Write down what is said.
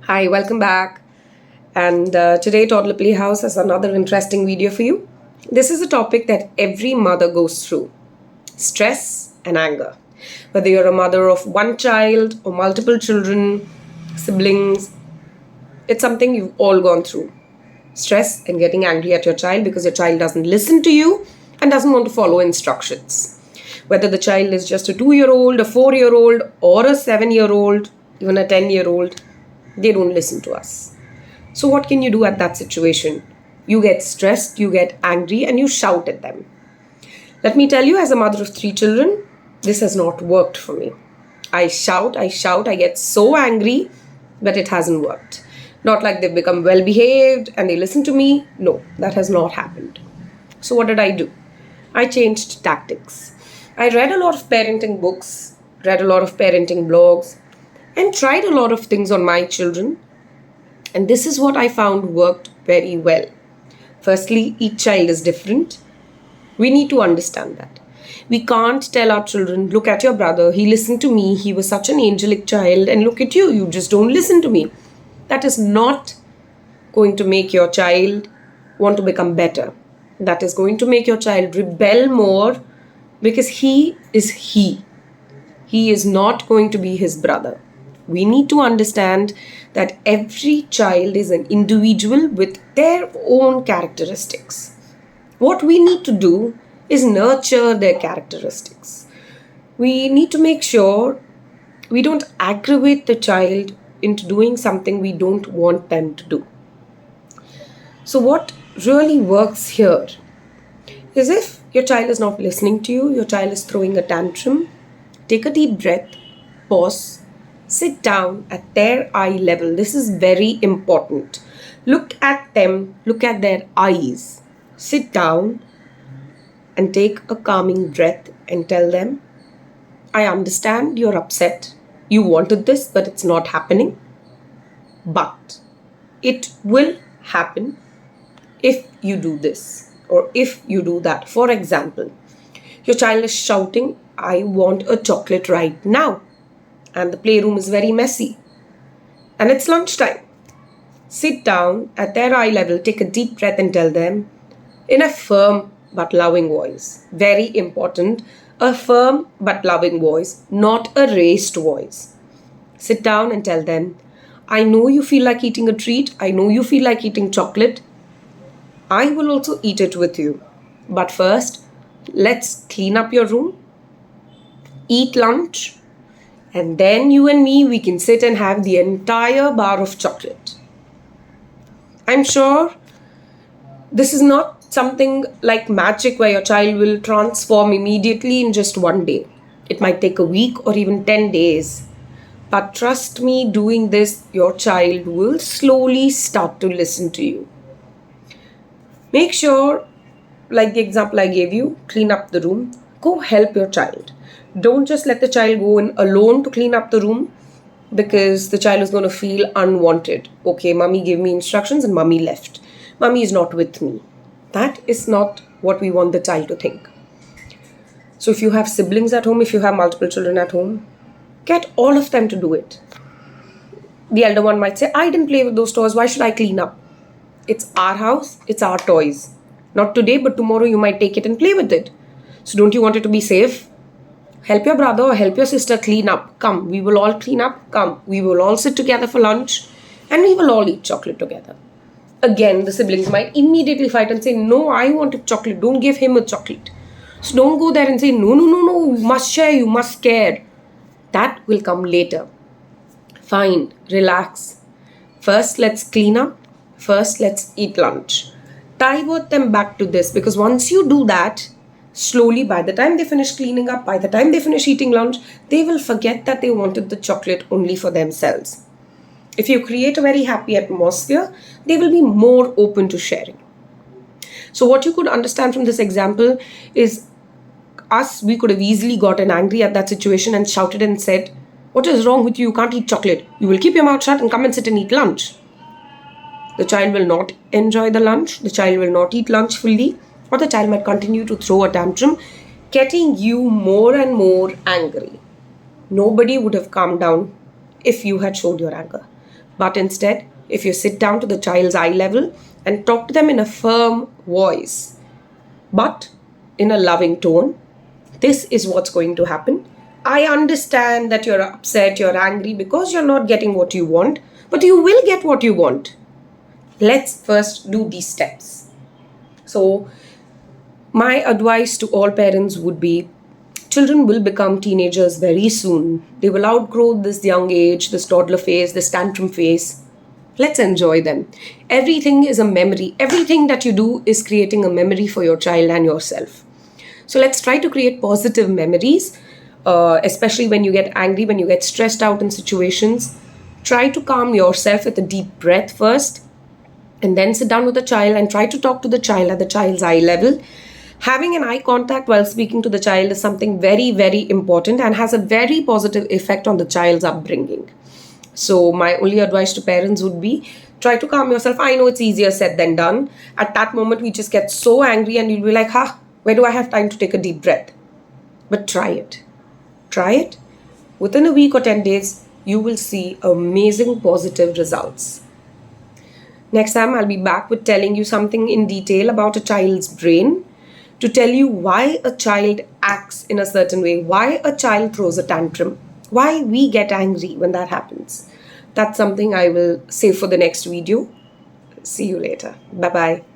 Hi, welcome back. And today, Toddler Playhouse has another interesting video for you. This is a topic that every mother goes through: stress and anger. Whether you're a mother of one child or multiple children, siblings, it's something you've all gone through. Stress and getting angry at your child because your child doesn't listen to you and doesn't want to follow instructions. Whether the child is just a 2-year old, a 4-year old, or a 7-year old, even a 10-year old, they don't listen to us. So, what can you do at that situation? You get stressed, you get angry, and you shout at them. Let me tell you, as a mother of 3 children, this has not worked for me. I shout, I get so angry, but it hasn't worked. Not like they've become well behaved and they listen to me. No, that has not happened. So, what did I do? I changed tactics. I read a lot of parenting books, read a lot of parenting blogs, and tried a lot of things on my children. And this is what I found worked very well. Firstly, each child is different. We need to understand that. We can't tell our children, look at your brother, he listened to me, he was such an angelic child, and look at you, you just don't listen to me. That is not going to make your child want to become better. That is going to make your child rebel more because he is he. He is not going to be his brother. We need to understand that every child is an individual with their own characteristics. What we need to do is nurture their characteristics. We need to make sure we don't aggravate the child into doing something we don't want them to do. So, what really works here is if your child is not listening to you, your child is throwing a tantrum, take a deep breath, pause, sit down at their eye level. This is very important. Look at them, look at their eyes. Sit down and take a calming breath and tell them, I understand you're upset. You wanted this, but it's not happening. But it will happen if you do this or if you do that. For example, your child is shouting, I want a chocolate right now. And the playroom is very messy. And it's lunchtime. Sit down at their eye level, take a deep breath and tell them in a firm but loving voice. Very important. A firm but loving voice, not a raised voice. Sit down and tell them, I know you feel like eating a treat. I know you feel like eating chocolate. I will also eat it with you. But first, let's clean up your room, eat lunch, and then you and me, we can sit and have the entire bar of chocolate. I'm sure this is not something like magic where your child will transform immediately in just one day. It might take a week or even 10 days. But trust me, doing this, your child will slowly start to listen to you. Make sure, like the example I gave you, clean up the room. Go help your child. Don't just let the child go in alone to clean up the room because the child is going to feel unwanted. Okay, mommy gave me instructions and mommy left. Mommy is not with me. That is not what we want the child to think. So if you have siblings at home, if you have multiple children at home, get all of them to do it. The elder one might say, I didn't play with those toys. Why should I clean up? It's our house. It's our toys. Not today, but tomorrow you might take it and play with it. So don't you want it to be safe? Help your brother or help your sister clean up. Come, we will all clean up. Come, we will all sit together for lunch and we will all eat chocolate together. Again, the siblings might immediately fight and say, no, I want a chocolate. Don't give him a chocolate. So don't go there and say, no, you must share, you must care. That will come later. Fine, relax. First, let's clean up. First, let's eat lunch. Divert them back to this because once you do that, slowly, by the time they finish cleaning up, by the time they finish eating lunch, they will forget that they wanted the chocolate only for themselves. If you create a very happy atmosphere, they will be more open to sharing. So what you could understand from this example is we could have easily gotten angry at that situation and shouted and said, what is wrong with you? You can't eat chocolate. You will keep your mouth shut and come and sit and eat lunch. The child will not enjoy the lunch. The child will not eat lunch fully. Or the child might continue to throw a tantrum, getting you more and more angry. Nobody would have calmed down if you had showed your anger. But instead, if you sit down to the child's eye level and talk to them in a firm voice, but in a loving tone, this is what's going to happen. I understand that you're upset, you're angry because you're not getting what you want, but you will get what you want. Let's first do these steps. So, my advice to all parents would be children will become teenagers very soon. They will outgrow this young age, this toddler phase, this tantrum phase. Let's enjoy them. Everything is a memory. Everything that you do is creating a memory for your child and yourself. So let's try to create positive memories, especially when you get angry, when you get stressed out in situations. Try to calm yourself with a deep breath first, and then sit down with the child and try to talk to the child at the child's eye level. Having an eye contact while speaking to the child is something very, very important and has a very positive effect on the child's upbringing. So, my only advice to parents would be try to calm yourself. I know it's easier said than done. At that moment, we just get so angry and you'll be like, where do I have time to take a deep breath? But try it. Try it. Within a week or 10 days, you will see amazing positive results. Next time, I'll be back with telling you something in detail about a child's brain, to tell you why a child acts in a certain way, why a child throws a tantrum, why we get angry when that happens. That's something I will save for the next video. See you later. Bye-bye.